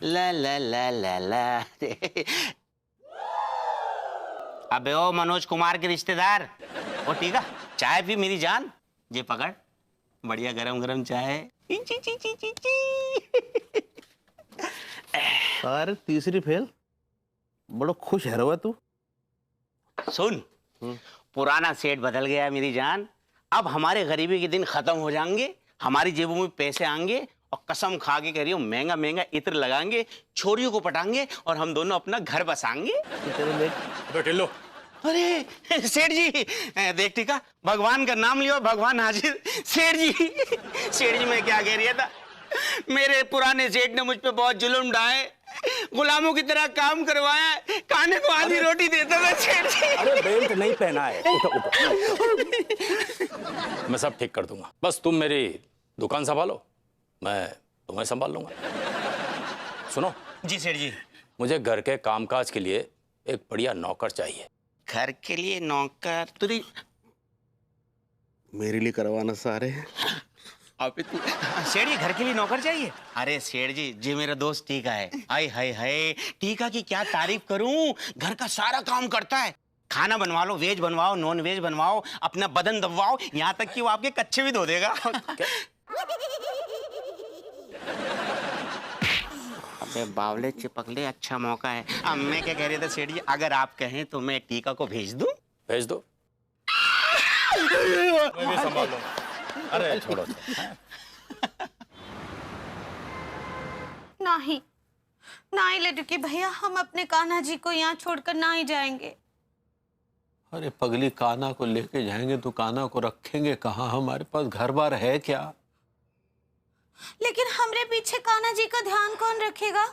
ला ला ला ला ला। अबे ओ मनोज कुमार के रिश्तेदार, ओ ठीक है, चाय पी मेरी जान। ये पकड़, बढ़िया गरम गरम चाय। ची ची ची ची ची ची। अरे तीसरी फेल, बड़ा खुश है रवा तू। सुन, पुराना सेट बदल गया मेरी जान। अब हमारे गरीबी के दिन खत्म हो जाएंगे, हमारी जेबों में पैसे आएंगे और कसम खा के कह रही हूँ महंगा महंगा इत्र लगाएंगे, छोरियों को पटाएंगे और हम दोनों अपना घर बसाएंगे। बैठे लो। अरे सेठ जी, देख टीका, भगवान का नाम लियो, भगवान हाजिर। सेठ जी, सेठ जी मैं क्या कह रही था, मेरे पुराने सेठ ने मुझ पे बहुत जुल्म ढाए, गुलामों की तरह काम करवाया, खाने को आधी रोटी देता था सेठ जी। अरे बेल्ट नहीं पहना है, उठो उठो। मैं सब ठीक कर दूंगा, बस तुम मेरी दुकान संभालो, मैं तुम्हें संभाल लूंगा। सुनो जी सेठ जी। मुझे घर के कामकाज के लिए एक बढ़िया नौकर चाहिए। घर के लिए नौकर? तुरी मेरे लिए करवाना सारे। अबे तू सेठ जी, घर के लिए नौकर चाहिए? अरे सेठ जी, जी मेरा दोस्त टीका है। हाय हाय हाय, टीका की क्या तारीफ करूं, घर का सारा काम करता है। खाना बनवा लो, वेज बनवाओ, नॉन वेज बनवाओ, अपना बदन दबवाओ, यहाँ तक कि वो आपके कच्चे भी धो देगा। अबे बावले चिपकले, अच्छा मौका है। अब मैं क्या कह रहे थे सेठ जी, अगर आप कहें तो मैं टीका को भेज दूं? भेज दो। मैं भी संभाल लूंगा। अरे छोड़ो। नहीं नहीं लड़की भैया, हम अपने कान्हा जी को यहाँ छोड़कर ना ही जाएंगे। अरे पगली, कान्हा को लेके जाएंगे तो कान्हा को रखेंगे कहाँ? हमारे पास घर बार है क्या? लेकिन हमरे पीछे कान्हा जी का ध्यान कौन रखेगा?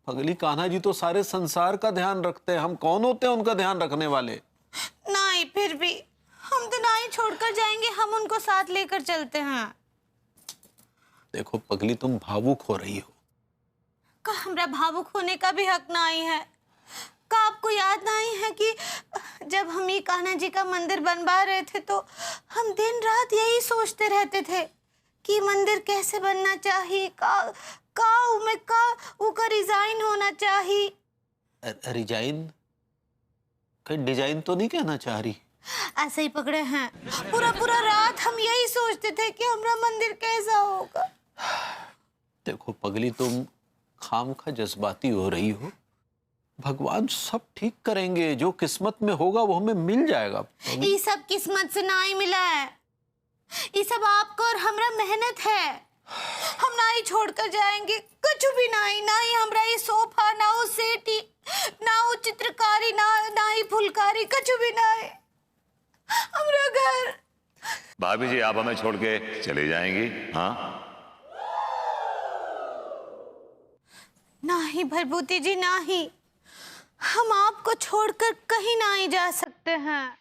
पगली, कान्हा जी तो सारे संसार का ध्यान रखते हैं, हम कौन होते हैं उनका ध्यान रखने वाले? नहीं, फिर भी हम तो ना ही छोड़कर जाएंगे, हम उनको साथ लेकर चलते हैं। देखो पगली, तुम भावुक हो रही हो। का हमरा भावुक होने का भी हक नहीं है? का आपको याद नहीं है कि जब हम ये कान्हा जी का मंदिर बनवा रहे थे तो हम दिन रात यही सोचते रहते थे कि मंदिर कैसे बनना चाहिए, का डिजाइन होना चाहिए। डिजाइन? कहीं डिजाइन तो नहीं कहना चाह रही? ऐसे ही पकड़े हैं। पूरा पूरा रात हम यही सोचते थे कि हमारा मंदिर कैसा होगा। देखो पगली, तुम खामखा जज्बाती हो रही हो। भगवान सब ठीक करेंगे, जो किस्मत में होगा वो हमें मिल जाएगा। ये सब किस्मत से ना ही मिला है, ये सब आपको और हमरा मेहनत है। हम ना ही छोड़कर जाएंगे, कुछ भी नहीं, ना ही हमरा ये सोफा, ना वो सेटी, ना वो चित्रकारी, ना ही फुलकारी, कुछ भी नहीं। हमरा घर। भाभी जी, आप हमें छोड़ के चले जाएंगी? हाँ नहीं भरभूति जी, नहीं, हम आपको छोड़कर कहीं नहीं जा सकते हैं।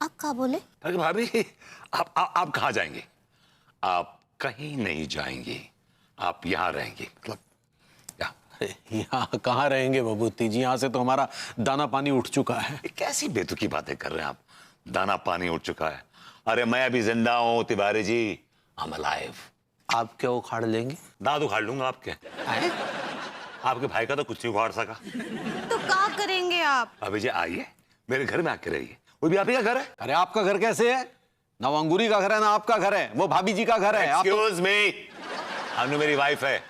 आप क्या बोले? अरे भाभी, आप कहाँ जाएंगे? आप कहीं नहीं जाएंगी, आप यहाँ रहेंगी। मतलब यहाँ कहाँ रहेंगे बबूती जी? यहाँ से तो हमारा दाना पानी उठ चुका है। कैसी बेतुकी बातें कर रहे हैं आप? दाना पानी उठ चुका है। अरे मैं अभी जिंदा हूं Tiwari ji, I am alive. आप क्या उखाड़ लेंगे? दांत उखाड़ लूंगा आपके। आपके भाई का तो कुछ नहीं उखाड़ सका। तो क्या करेंगे आप? अभी जी आइए, मेरे घर में आके रहिए। वो भी आप ही का घर है। अरे आपका घर कैसे है? ना वो अंगूरी का घर है ना आपका घर है, वो भाभी जी का घर है। आप एक्सक्यूज मी, अनु मेरी वाइफ है।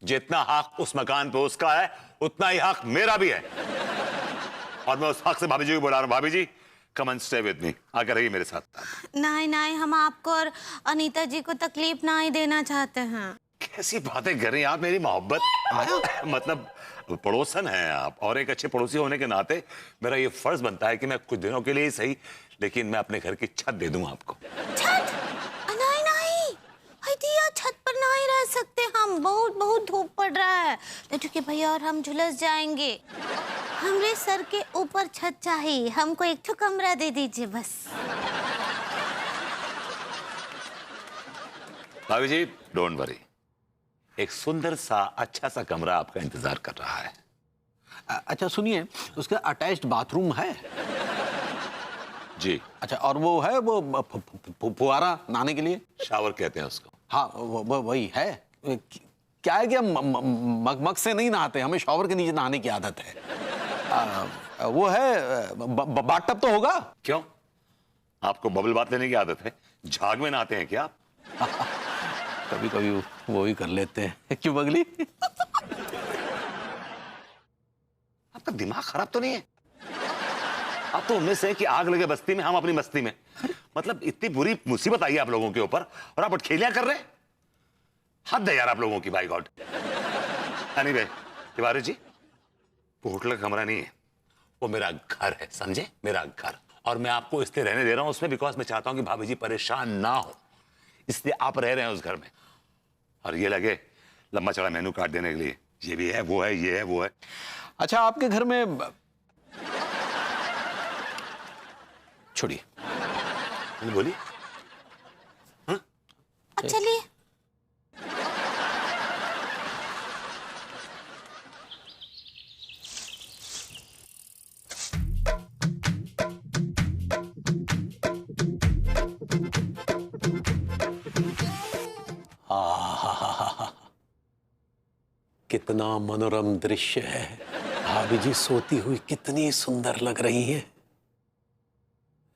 जितना हक उस मकान पे उसका है, उतना ही हक मेरा भी है। और मैं उस हक से भाभी जी को बुला रहा हूं। भाभी जी, come and stay with me, आकर रहिए मेरे साथ। नहीं नहीं, हम आपको और अनीता जी को तकलीफ ना ही देना चाहते हैं। कैसी बातें कर रही हैं आप? मेरी मोहब्बत मतलब पड़ोसन हैं आप, और एक अच्छे पड़ोसी होने के नाते मेरा ये फर्ज बनता है कि मैं कुछ दिनों के लिए ही सही, लेकिन मैं अपने घर की छत दे दूं आपको। छत? नहीं नहीं, दिया छत पर नहीं रह सकते हम, बहुत बहुत धूप पड़ रहा है। तो भैया और हम झुलस जाएंगे। हमरे सर के ऊपर छत चाहिए, हमको एक ठो कमरा दे दीजिए बस। भाभी जी डोंट वरी, एक सुंदर सा अच्छा सा कमरा आपका इंतजार कर रहा है। अच्छा सुनिए, उसका अटैच्ड बाथरूम है? जी। अच्छा, और वो है वो फुहारा नहाने के लिए? शावर कहते हैं उसको। हाँ वही है। क्या है कि हम मग से नहीं नहाते, हमें शॉवर के नीचे नहाने की आदत है। वो है बाथटब तो होगा? क्यों, आपको बबल बात लेने की आदत है? झाग में नहाते हैं क्या आप? कभी कभी वो ही कर लेते हैं। क्यों बगली? आपका दिमाग खराब तो नहीं है? आप तो उनमें से कि आग लगे बस्ती में, हम अपनी मस्ती में। मतलब इतनी बुरी मुसीबत आई है आप लोगों के ऊपर और आप अटखेलियां कर रहे हैं। हद है यार आप लोगों की, bye God. Anyway Tiwari ji, वो होटल का कमरा नहीं है, वो मेरा घर है, समझे? मेरा घर। और मैं आपको इसलिए रहने दे रहा हूं उसमें बिकॉज मैं चाहता हूं कि भाभी जी परेशान ना हो, इसलिए आप रह रहे हैं उस घर में। और ये लगे लंबा चौड़ा मेनू कार्ड देने के लिए, ये भी है, वो है, ये है, वो है। अच्छा, आपके घर में छोड़िए, बोलिए। चलिए। कितना मनोरम दृश्य है। भाभी जी सोती हुई कितनी सुंदर लग रही हैं।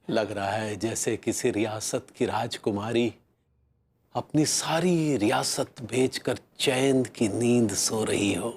लग रहा है जैसे किसी रियासत की राजकुमारी अपनी सारी रियासत बेचकर चैन की नींद सो रही हो।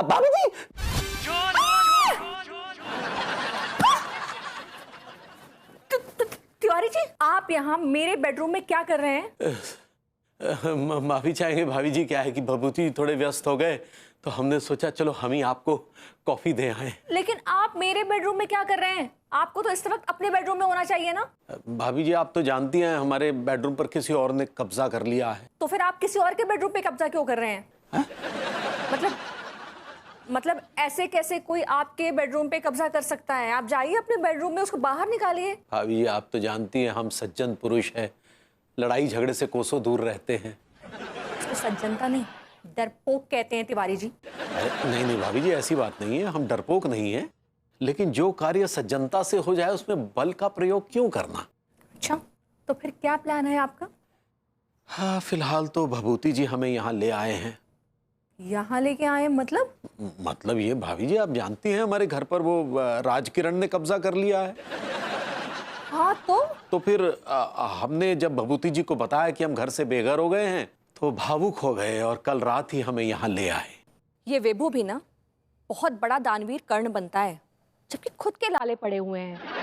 भाभी जी, तिवारी जी, आप यहाँ मेरे बेडरूम में क्या कर रहे हैं? माफी चाहेंगे भाभी जी, क्या है कि भभूति थोड़े व्यस्त हो गए तो हमने सोचा चलो हम ही आपको कॉफी दे आए। लेकिन आप मेरे बेडरूम में क्या कर रहे हैं? आपको तो इस वक्त अपने बेडरूम में होना चाहिए ना। भाभी जी, आप तो जानती हैं हमारे बेडरूम पर किसी और ने कब्जा कर लिया है। तो फिर आप किसी और के बेडरूम पे कब्जा क्यों कर रहे हैं? मतलब ऐसे कैसे कोई आपके बेडरूम पे कब्जा कर सकता है? आप जाइए अपने बेडरूम में, उसको बाहर निकालिए। भाभी जी, आप तो जानती हैं हम सज्जन पुरुष हैं, लड़ाई झगड़े से कोसों दूर रहते हैं। तो सज्जनता नहीं, डरपोक कहते हैं तिवारी जी। नहीं नहीं भाभी जी, ऐसी बात नहीं है, हम डरपोक नहीं है, लेकिन जो कार्य सज्जनता से हो जाए उसमें बल का प्रयोग क्यों करना? अच्छा, तो फिर क्या प्लान है आपका? हाँ, फिलहाल तो भभूति जी हमें यहाँ ले आए हैं। यहाँ लेके आए मतलब? मतलब ये भाभी जी, आप जानती हैं हमारे घर पर वो राजकिरण ने कब्जा कर लिया है। हाँ तो फिर हमने जब भभूति जी को बताया कि हम घर से बेघर हो गए हैं तो भावुक हो गए और कल रात ही हमें यहाँ ले आए। ये वेबू भी ना बहुत बड़ा दानवीर कर्ण बनता है, जबकि खुद के लाले पड़े हुए हैं।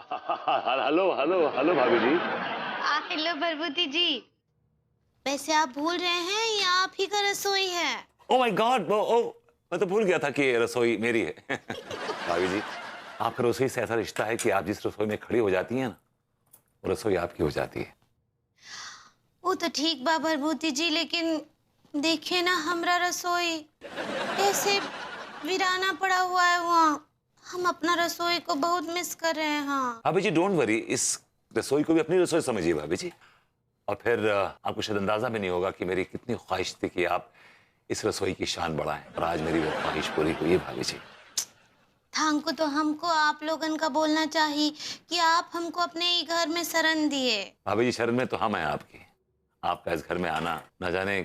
हेलो हेलो हेलो भाभी जी। हेलो भभूति जी। वैसे आप भूल रहे हैं ये आप ही का रसोई है। ओ माय गॉड, ओ मैं तो भूल गया था कि ये रसोई मेरी है। भाभी जी, आपका रसोई से ऐसा रिश्ता है कि आप जिस रसोई में खड़ी हो जाती हैं ना, वो रसोई आपकी हो जाती है। वो तो ठीक बा भभूति जी, लेकिन देखिए ना हमरा रसोई कैसे वीराना पड़ा हुआ है वहाँ। हम अपना रसोई को बहुत मिस कर रहे हैं। हाँ भाभी जी डोंट वरी, इस रसोई को भी अपनी रसोई समझिए भाभी जी। और फिर आपको शायद अंदाजा भी नहीं होगा कि मेरी कितनी ख्वाहिश थी कि आप इस रसोई की शान बढ़ाएं, और आज मेरी वो ख्वाहिश पूरी हुई है भाभी जी। थांको तो हमको आप लोगन का बोलना चाहिए कि आप हमको अपने ही घर में शरण दिए। भाभी जी शरण में तो हम हैं आपकी। आपका इस घर में आना न जाने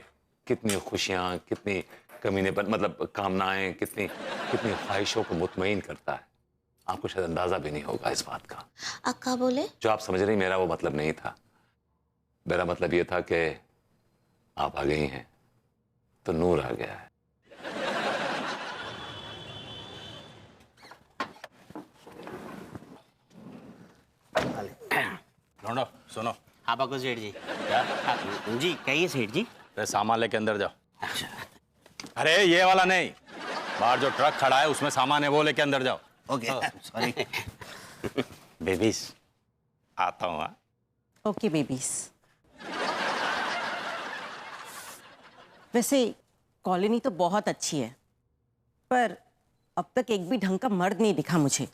कितनी खुशियां, कितनी कमीनेपन, मतलब कामनाएं, कितनी कितनी ख्वाहिशों को मुतमईन करता है। आपको शायद अंदाजा भी नहीं होगा इस बात का। अक्का बोले जो आप समझ रही, मेरा वो मतलब नहीं था। मेरा मतलब ये था कि आप आ गई हैं तो नूर आ गया है। लौंडो सुनो। हाँ बको सेठ जी। क्या? जी कहिए सेठ जी। अरे सामान लेके अंदर जाओ। अरे ये वाला नहीं, बाहर जो ट्रक खड़ा है उसमें सामान है, वो लेके अंदर जाओ। Okay sorry. बेबीज आता हूँ। हाँ? Okay babies. वैसे कॉलोनी तो बहुत अच्छी है, पर अब तक एक भी ढंग का मर्द नहीं दिखा मुझे।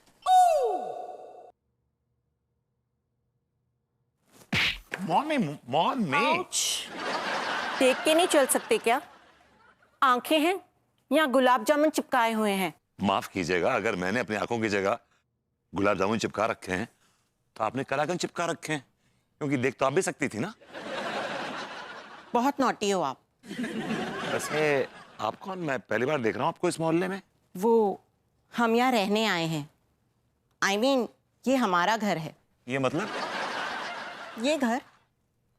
मॉमी देख के नहीं चल सकते क्या? आंखें हैं या गुलाब जामुन चिपकाए हुए हैं? माफ कीजिएगा, अगर मैंने अपनी आंखों की जगह गुलाब जामुन चिपका रखे हैं तो आपने कलाकंद चिपका रखे हैं, क्योंकि देख तो आप भी सकती थी ना। बहुत नॉटी हो आप। वैसे आप कौन? मैं पहली बार देख रहा हूँ आपको इस मोहल्ले में। वो हम यहाँ रहने आए हैं। I mean, ये हमारा घर है। ये मतलब ये घर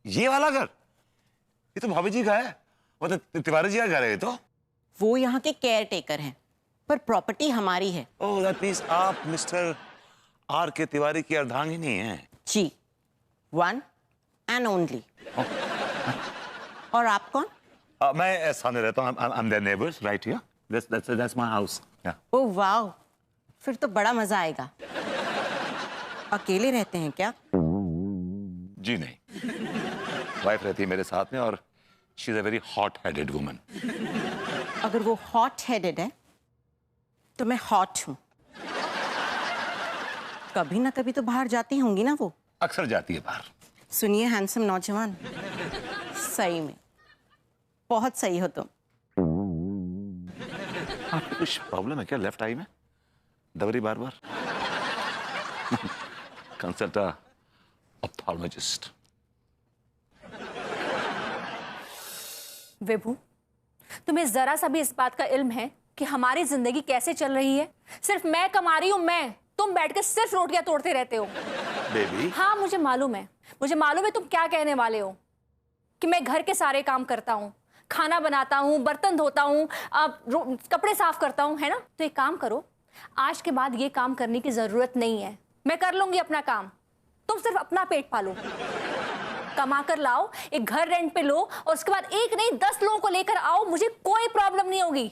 ये वाला घर? ये तो भाभी जी का है, मतलब तिवारी जी का घर है ये तो। वो यहाँ के केयर टेकर हैं, पर प्रॉपर्टी हमारी है। ओह दैट मींस आप मिस्टर आर के तिवारी की अर्धांगिनी हैं। जी, वन एंड ओनली। और आप कौन? मैं सामने रहता हूँ। I'm their neighbors right here. That's my house. Yeah. ओह वाह, फिर तो बड़ा मजा आएगा। अकेले रहते हैं क्या? जी नहीं, वाइफ रहती है मेरे साथ में, और she is a very hot headed woman. अगर वो हॉट हेडेड है तो मैं हॉट हूं। कभी ना कभी तो बाहर जाती होंगी ना वो। अक्सर जाती है बाहर। सुनिए हैंडसम नौजवान, सही में बहुत सही हो तुम। आपको कुछ प्रॉब्लम है क्या लेफ्ट आई में? दवरी बार बार? Consult a ophthalmologist. विभू, तुम्हें जरा सा भी इस बात का इल्म है कि हमारी जिंदगी कैसे चल रही है? सिर्फ मैं कमा रही हूं, तुम बैठ के सिर्फ रोटियां तोड़ते रहते हो। बेबी हाँ मुझे मालूम है तुम क्या कहने वाले हो, कि मैं घर के सारे काम करता हूँ, खाना बनाता हूँ, बर्तन धोता हूँ, कपड़े साफ करता हूँ, है ना? तो एक काम करो, आज के बाद ये काम करने की जरूरत नहीं है, मैं कर लूंगी अपना काम। तुम सिर्फ अपना पेट पालो, कमा कर लाओ, एक घर रेंट पे लो और उसके बाद एक नहीं 10 लोगों को लेकर आओ, मुझे कोई प्रॉब्लम नहीं होगी।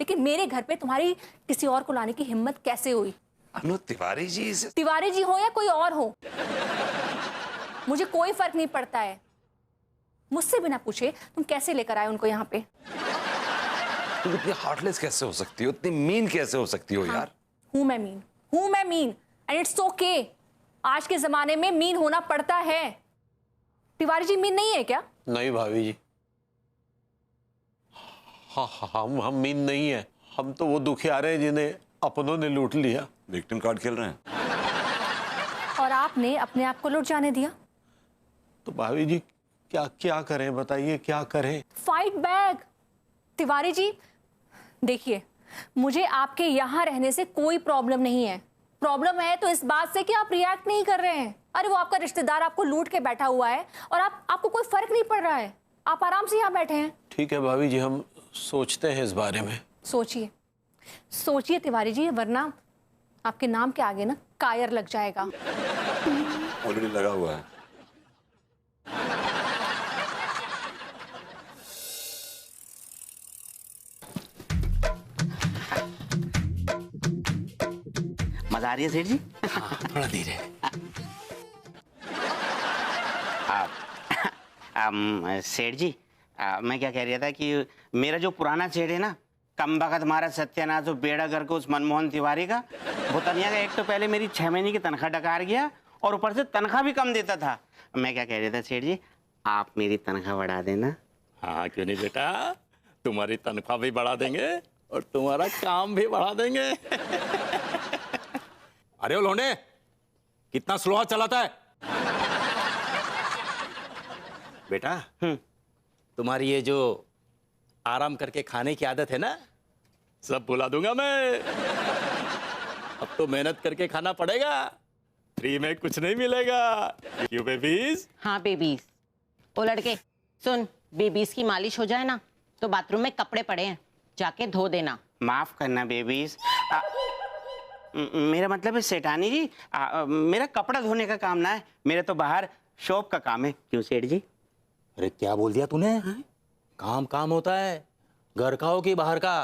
लेकिन मेरे घर पे तुम्हारी किसी और को लाने की हिम्मत कैसे हुई? अनु तिवारी जी तिवारी जी हो या कोई और हो, मुझे कोई फर्क नहीं पड़ता है। मुझसे बिना पूछे तुम कैसे लेकर आए उनको यहाँ पे? तुम इतनी हार्टलेस कैसे हो सकती हो, इतनी मीन कैसे हो सकती हो यार? हूं मैं मीन एंड इट्स ओके। आज के जमाने में मीन होना पड़ता है। तिवारी जी मीन नहीं है क्या? नहीं भाभी जी, हाँ हम मीन नहीं है। हम तो वो दुखियारे हैं जिन्हें अपनों ने लूट लिया। विक्टिम कार्ड खेल रहे हैं। और आपने अपने आप को लूट जाने दिया। तो भाभी जी क्या करें, बताइए क्या करें? Fight back. तिवारी जी देखिए, मुझे आपके यहाँ रहने से कोई प्रॉब्लम नहीं है। प्रॉब्लम है तो इस बात से कि आप रिएक्ट नहीं कर रहे हैं। अरे वो आपका रिश्तेदार आपको लूट के बैठा हुआ है और आपको कोई फर्क नहीं पड़ रहा है, आप आराम से यहाँ बैठे हैं। ठीक है भाभी जी, हम सोचते हैं इस बारे में। सोचिए तिवारी जी, वरना आपके नाम के आगे ना कायर लग जाएगा। ऑलरेडी लगा हुआ है। मजा आ रही है सेठ जी? थोड़ा धीरे। सेठ जी, मैं क्या कह रहा था कि मेरा जो पुराना सेठ है ना, कम बखत हमारा सत्यानाश बेड़ा करके उस मनमोहन तिवारी का, भूतनिया का, एक तो पहले मेरी 6 महीने की तनख्वाह डकार गया और ऊपर से तनख्वाह भी कम देता था। मैं क्या कह रहा था सेठ जी, आप मेरी तनख्वाह बढ़ा देना। हाँ क्यों नहीं बेटा, तुम्हारी तनख्वाह भी बढ़ा देंगे और तुम्हारा काम भी बढ़ा देंगे। अरे ओ लौंडे, कितना स्लो चलाता है बेटा? तुम्हारी ये जो आराम करके खाने की आदत है ना, सब भुला दूंगा मैं। अब तो मेहनत करके खाना पड़ेगा, फ्री में कुछ नहीं मिलेगा। क्यों बेबीज? हाँ बेबीज। ओ लड़के सुन, बेबीज की मालिश हो जाए ना तो बाथरूम में कपड़े पड़े हैं, जाके धो देना। माफ करना बेबीज, मेरा मतलब है सेठानी जी, मेरा कपड़ा धोने का काम ना है, मेरा तो बाहर शॉप का काम है। क्यों सेठ जी? अरे क्या बोल दिया तूने? काम होता है, घर का हो कि बाहर का,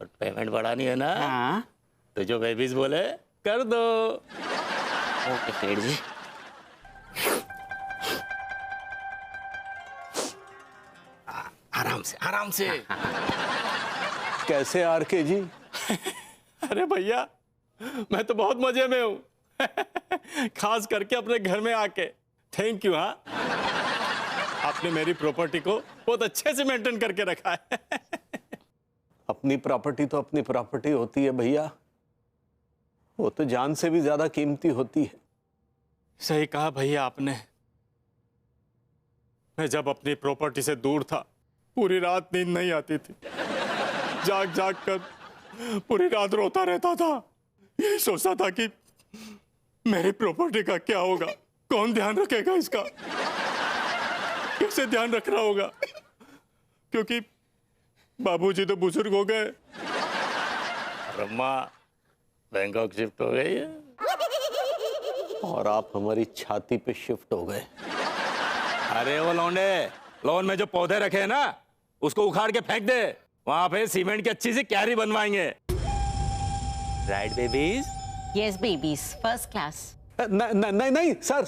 और पेमेंट बढ़ानी है ना। हाँ तो जो बेबीज बोले कर दो। ओके सेठ जी। आराम से। कैसे आरके जी? अरे भैया, मैं तो बहुत मजे में हूँ। खास करके अपने घर में आके। Thank you. हाँ, आपने मेरी प्रॉपर्टी को बहुत अच्छे से मेंटेन करके रखा है। अपनी प्रॉपर्टी तो अपनी प्रॉपर्टी होती है भैया, वो तो जान से भी ज्यादा कीमती होती है। सही कहा भैया आपने। मैं जब अपनी प्रॉपर्टी से दूर था, पूरी रात नींद नहीं आती थी, जाग कर पूरी रात रोता रहता था। यही सोचता था कि मेरी प्रॉपर्टी का क्या होगा, कौन ध्यान रखेगा इसका, कैसे ध्यान रखना होगा, क्योंकि बाबूजी तो बुजुर्ग हो गए और अम्मा बैंकॉक शिफ्ट हो गई है और आप हमारी छाती पे शिफ्ट हो गए। अरे वो लौंडे, लॉन में जो पौधे रखे हैं ना, उसको उखाड़ के फेंक दे, वहां पे सीमेंट की अच्छी सी क्यारी बनवाएंगे। Right babies? Yes babies, first class. नहीं सर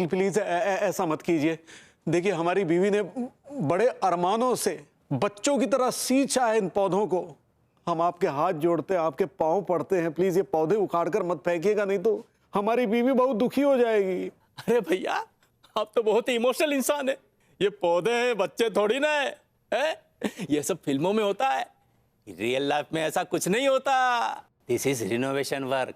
प्लीज ऐसा मत कीजिए। देखिए, हमारी बीवी ने बड़े अरमानों से बच्चों की तरह सींचा है इन पौधों को। हम आपके हाथ जोड़ते हैं, आपके पांव पड़ते हैं, प्लीज ये पौधे उखाड़ कर मत फेंकिएगा, नहीं तो हमारी बीवी बहुत दुखी हो जाएगी। अरे भैया, आप तो बहुत ही इमोशनल इंसान है। ये पौधे हैं, बच्चे थोड़ी ना है? ये सब फिल्मों में होता है, रियल लाइफ में ऐसा कुछ नहीं होता। This is renovation work.